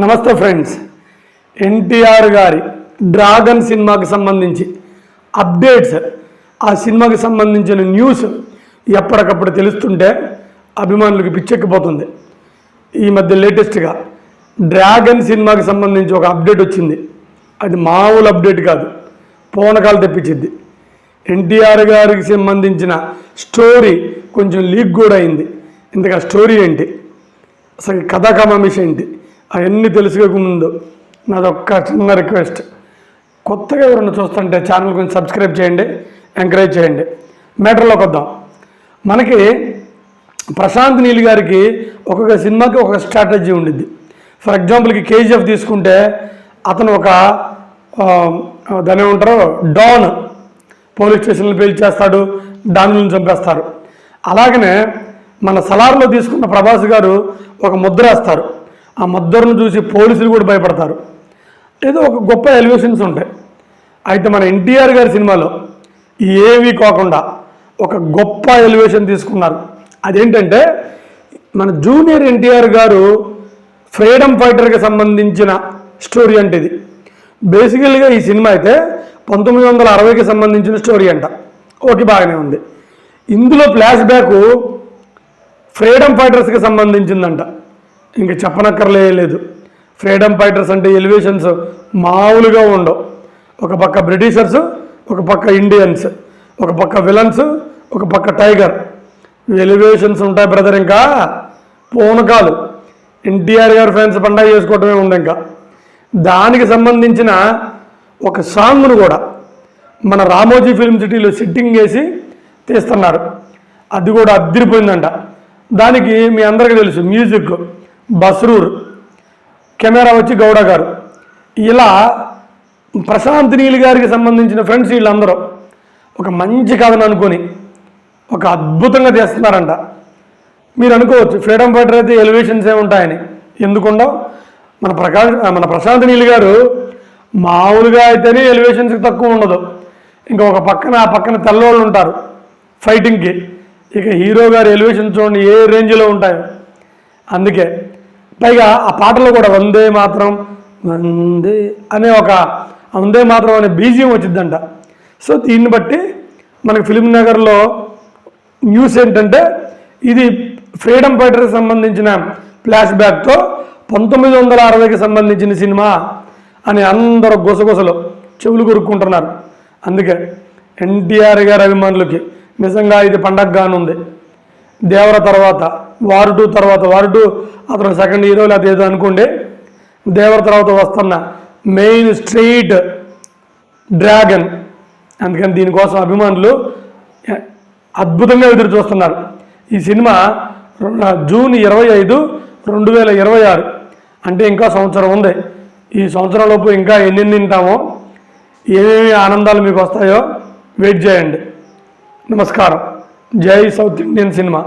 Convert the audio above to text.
నమస్తే ఫ్రెండ్స్. ఎన్టీఆర్ గారి డ్రాగన్ సినిమాకి సంబంధించి అప్డేట్స్, ఆ సినిమాకి సంబంధించిన న్యూస్ ఎప్పటికప్పుడు తెలుస్తుంటే అభిమానులకు పిచ్చెక్కిపోతుంది. ఈ మధ్య లేటెస్ట్గా డ్రాగన్ సినిమాకి సంబంధించి ఒక అప్డేట్ వచ్చింది. అది మామూలు అప్డేట్ కాదు, పూనకాలు తెప్పించింది. ఎన్టీఆర్ గారికి సంబంధించిన స్టోరీ కొంచెం లీక్ కూడా అయింది. ఇంతగా స్టోరీ ఏంటి, అసలు కథాకమామిష ఏంటి, అవన్నీ తెలుసుకోక ముందు నాదొక్క చిన్న రిక్వెస్ట్. కొత్తగా ఎవరైనా చూస్తుంటే ఛానల్ కొంచెం సబ్స్క్రైబ్ చేయండి, ఎంకరేజ్ చేయండి. మ్యాటర్లోకి వద్దాం. మనకి ప్రశాంత్ నీల్ గారికి ఒక్కొక్క సినిమాకి ఒక స్ట్రాటజీ ఉండిద్ది. ఫర్ ఎగ్జాంపుల్కి కేజీఎఫ్ తీసుకుంటే అతను ఒక దాని ఏమంటారు, డాన్, పోలీస్ స్టేషన్లో పేల్చేస్తాడు, డాన్లను చంపేస్తారు. అలాగనే మన సలార్లో తీసుకున్న ప్రభాస్ గారు ఒక ముద్ర వేస్తారు. ఆ ముద్రను చూసి పోలీసులు కూడా భయపడతారు. ఏదో ఒక గొప్ప ఎలివేషన్స్ ఉంటాయి. అయితే మన ఎన్టీఆర్ గారి సినిమాలో ఏవి కాకుండా ఒక గొప్ప ఎలివేషన్ తీసుకున్నారు. అదేంటంటే మన జూనియర్ ఎన్టీఆర్ గారు ఫ్రీడమ్ ఫైటర్కి సంబంధించిన స్టోరీ అంటే ఇది. బేసికల్గా ఈ సినిమా అయితే 1960కి సంబంధించిన స్టోరీ అంట. ఓకే, బాగానే ఉంది. ఇందులో ఫ్లాష్ బ్యాక్ ఫ్రీడమ్ ఫైటర్స్కి సంబంధించిందంట. ఇంకా చెప్పనక్కర్లేదు. ఫ్రీడమ్ ఫైటర్స్ అంటే ఎలివేషన్స్ మామూలుగా ఉండవు. ఒక పక్క బ్రిటిషర్స్, ఒక పక్క ఇండియన్స్, ఒక పక్క విలన్స్, ఒక పక్క టైగర్. ఎలివేషన్స్ ఉంటాయి బ్రదర్. ఇంకా పూనకాలు. ఎన్టీఆర్ గారి ఫ్యాన్స్ పండగ చేసుకోవటమే ఉంది. ఇంకా దానికి సంబంధించిన ఒక సాంగ్ను కూడా మన రామోజీ ఫిల్మ్ సిటీలో సెట్టింగ్ చేసి తీస్తున్నారు. అది కూడా అదిరిపోయిందంట. దానికి మీ అందరికీ తెలుసు, మ్యూజిక్ బస్రూర్, కెమెరా వచ్చి గౌడ గారు. ఇలా ప్రశాంత్ నీల్ గారికి సంబంధించిన ఫ్రెండ్స్ వీళ్ళందరూ ఒక మంచి కథను అనుకొని ఒక అద్భుతంగా తీస్తున్నారంట. మీరు అనుకోవచ్చు ఫ్రీడమ్ ఫైటర్ అయితే ఎలివేషన్స్ ఏముంటాయని. ఎందుకుండవు? మన ప్రశాంత్ నీల్ గారు మామూలుగా అయితేనే ఎలివేషన్స్కి తక్కువ ఉండదు. ఇంకా ఒక పక్కన ఆ పక్కన తెల్లవాళ్ళు ఉంటారు ఫైటింగ్కి. ఇక హీరో గారు ఎలివేషన్ చూడండి ఏ రేంజ్లో ఉంటాయో. అందుకే పైగా ఆ పాటలో కూడా వందే మాత్రం వందే అనే ఒక వందే మాత్రం అనే బీజియం వచ్చిందంట. సో దీన్ని బట్టి మనకి ఫిల్మ్ నగర్లో న్యూస్ ఏంటంటే ఇది ఫ్రీడమ్ ఫైటర్కి సంబంధించిన ఫ్లాష్ బ్యాక్తో 1960కి సంబంధించిన సినిమా అని అందరూ గుసగుసలు చెవులు కొరుక్కుంటున్నారు. అందుకే ఎన్టీఆర్ గారి అభిమానులకి నిజంగా ఇది పండగగానుంది. దేవర తర్వాత వార్ 2 తర్వాత వార్ 2 అతను సెకండ్ హీరో లేదా ఏదో అనుకోండి. దేవర తర్వాత వస్తున్న మెయిన్ స్ట్రీట్ డ్రాగన్. అందుకని దీనికోసం అభిమానులు అద్భుతంగా ఎదురు చూస్తున్నారు. ఈ సినిమా జూన్ 25, 2026 అంటే ఇంకా సంవత్సరం ఉంది. ఈ సంవత్సరంలోపు ఇంకా ఎన్ని తింటామో, ఏమేమి ఆనందాలు మీకు వస్తాయో వెయిట్ చేయండి. నమస్కారం. జై సౌత్ ఇండియన్ సినిమా.